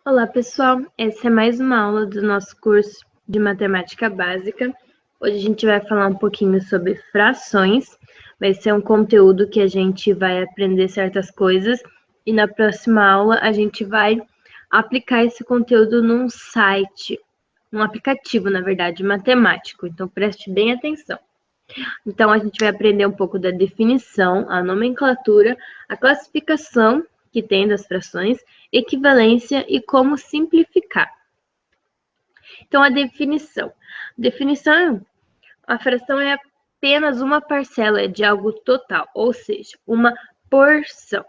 Olá, pessoal! Essa é mais uma aula do nosso curso de Matemática Básica. Hoje a gente vai falar um pouquinho sobre frações. Vai ser um conteúdo que a gente vai aprender certas coisas e na próxima aula a gente vai aplicar esse conteúdo num site, um aplicativo, na verdade, matemático. Então, preste bem atenção. Então, a gente vai aprender um pouco da definição, a nomenclatura, a classificação que tem das frações, equivalência e como simplificar. Então, a definição. A fração é apenas uma parcela de algo total, ou seja, uma porção.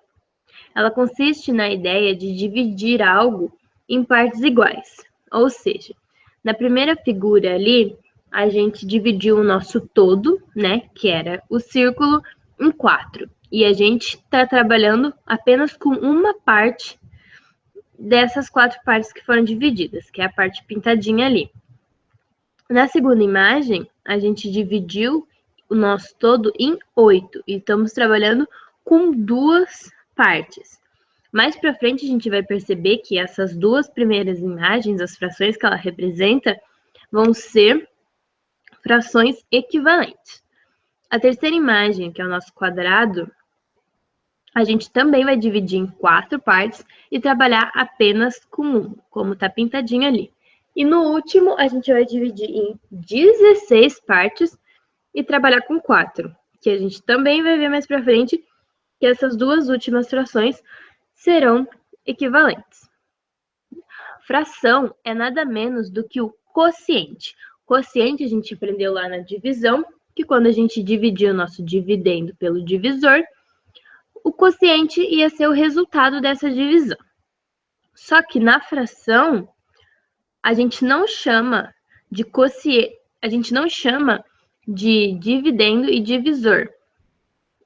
Ela consiste na ideia de dividir algo em partes iguais, ou seja, na primeira figura ali, a gente dividiu o nosso todo, né, que era o círculo, em 4. E a gente está trabalhando apenas com uma parte dessas 4 partes que foram divididas, que é a parte pintadinha ali. Na segunda imagem, a gente dividiu o nosso todo em 8 e estamos trabalhando com 2 partes. Mais para frente, a gente vai perceber que essas 2 primeiras imagens, as frações que ela representa, vão ser frações equivalentes. A terceira imagem, que é o nosso quadrado, a gente também vai dividir em 4 partes e trabalhar apenas com uma, como está pintadinho ali. E no último, a gente vai dividir em 16 partes e trabalhar com 4, que a gente também vai ver mais para frente que essas 2 últimas frações serão equivalentes. Fração é nada menos do que o quociente. Quociente a gente aprendeu lá na divisão, que quando a gente dividir o nosso dividendo pelo divisor, o quociente ia ser o resultado dessa divisão. Só que na fração, a gente não chama de quociente, a gente não chama de dividendo e divisor,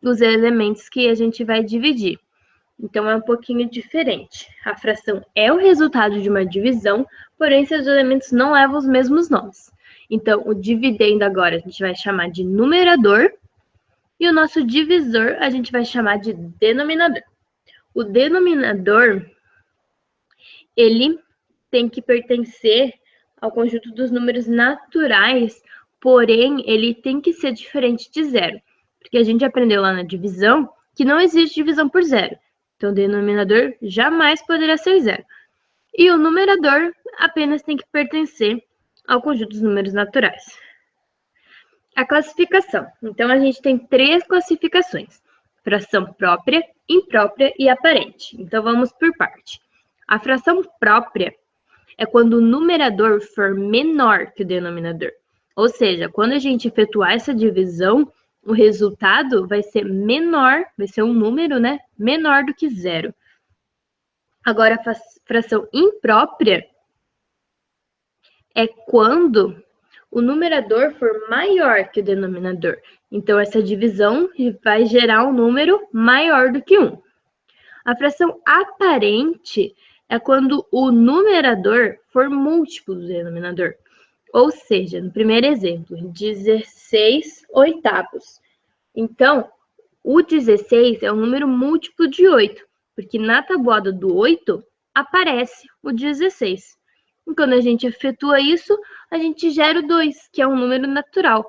os elementos que a gente vai dividir. Então, é um pouquinho diferente. A fração é o resultado de uma divisão, porém, seus elementos não levam os mesmos nomes. Então, o dividendo agora a gente vai chamar de numerador e o nosso divisor a gente vai chamar de denominador. O denominador, ele tem que pertencer ao conjunto dos números naturais, porém, ele tem que ser diferente de zero, porque a gente aprendeu lá na divisão que não existe divisão por zero. Então, o denominador jamais poderá ser zero. E o numerador apenas tem que pertencer ao conjunto dos números naturais. A classificação. Então, a gente tem 3 classificações: fração própria, imprópria e aparente. Então, vamos por parte. A fração própria é quando o numerador for menor que o denominador. Ou seja, quando a gente efetuar essa divisão, o resultado vai ser menor, vai ser um número, né, menor do que zero. Agora, a fração imprópria é quando o numerador for maior que o denominador. Então, essa divisão vai gerar um número maior do que 1. A fração aparente é quando o numerador for múltiplo do denominador. Ou seja, no primeiro exemplo, 16 oitavos. Então, o 16 é um número múltiplo de 8, porque na tabuada do 8 aparece o 16. E quando a gente efetua isso, a gente gera o 2, que é um número natural.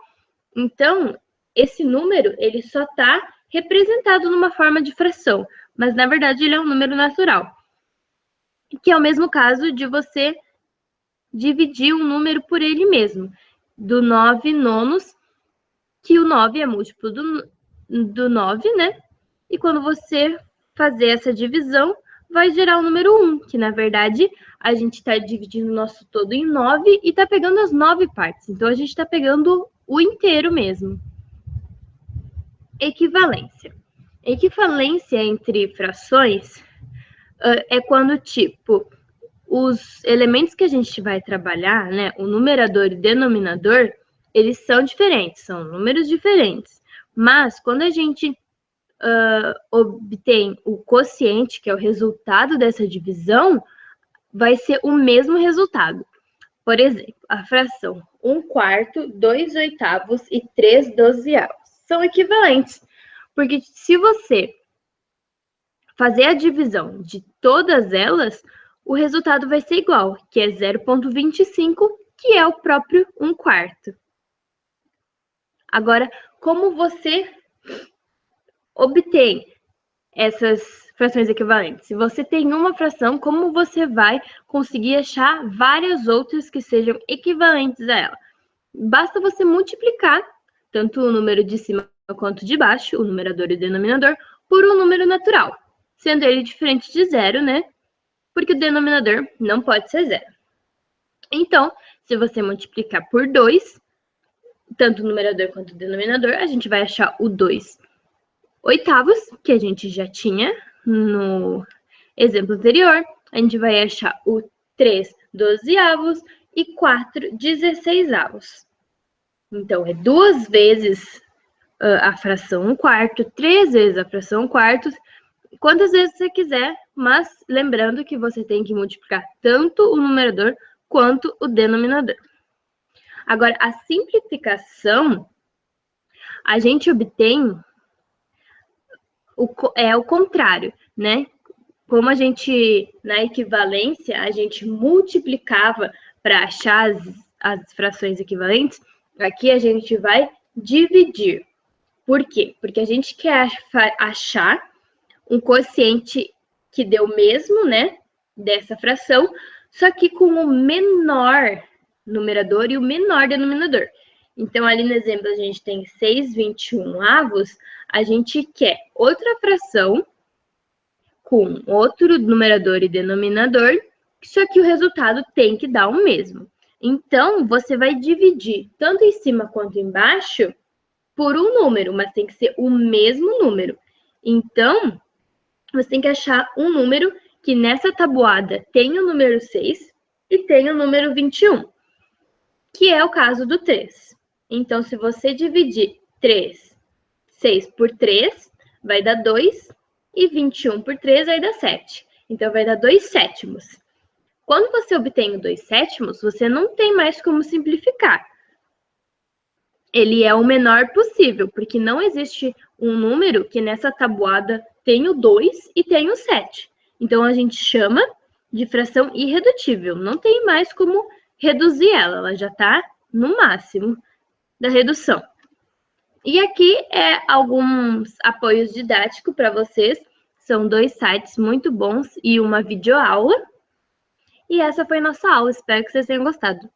Então, esse número ele só está representado numa forma de fração, mas na verdade ele é um número natural. Que é o mesmo caso de você dividir um número por ele mesmo. Do 9 nonos, que o 9 é múltiplo do 9, né? E quando você fazer essa divisão, vai gerar o número 1, que na verdade a gente está dividindo o nosso todo em 9 e está pegando as 9 partes. Então, a gente está pegando o inteiro mesmo. Equivalência. Equivalência entre frações é quando, tipo, os elementos que a gente vai trabalhar, né, o numerador e o denominador, eles são diferentes, são números diferentes. Mas, quando a gente obtém o quociente, que é o resultado dessa divisão, vai ser o mesmo resultado. Por exemplo, a fração 1/4, 2 oitavos e 3 dozeavos são equivalentes, porque se você fazer a divisão de todas elas, o resultado vai ser igual, que é 0,25, que é o próprio 1/4. Agora, como você obtém essas frações equivalentes? Se você tem uma fração, como você vai conseguir achar várias outras que sejam equivalentes a ela? Basta você multiplicar tanto o número de cima quanto de baixo, o numerador e o denominador, por um número natural, sendo ele diferente de zero, né? Porque o denominador não pode ser zero. Então, se você multiplicar por 2, tanto o numerador quanto o denominador, a gente vai achar o 2/8, que a gente já tinha no exemplo anterior. A gente vai achar o 3/12 e 4/16. Então, é 2 vezes a fração 1/4, 3 vezes a fração 1/4, quantas vezes você quiser, mas lembrando que você tem que multiplicar tanto o numerador quanto o denominador. Agora, a simplificação, a gente obtém o contrário, né? Como a gente, na equivalência, a gente multiplicava para achar as frações equivalentes, aqui a gente vai dividir. Por quê? Porque a gente quer achar um quociente que dê o mesmo, né, dessa fração, só que com o menor numerador e o menor denominador. Então, ali no exemplo, a gente tem 6/21, a gente quer outra fração com outro numerador e denominador, só que o resultado tem que dar o mesmo. Então, você vai dividir tanto em cima quanto embaixo por um número, mas tem que ser o mesmo número. Então, você tem que achar um número que nessa tabuada tenha o número 6 e tenha o número 21, que é o caso do 3. Então, se você dividir 6 por 3, vai dar 2, e 21 por 3 vai dar 7. Então, vai dar 2/7. Quando você obtém o 2/7, você não tem mais como simplificar. Ele é o menor possível, porque não existe um número que nessa tabuada tem o 2 e tem o 7. Então, a gente chama de fração irredutível. Não tem mais como reduzir ela, ela já está no máximo da redução. E aqui é alguns apoios didáticos para vocês. São 2 sites muito bons e uma videoaula. E essa foi nossa aula. Espero que vocês tenham gostado.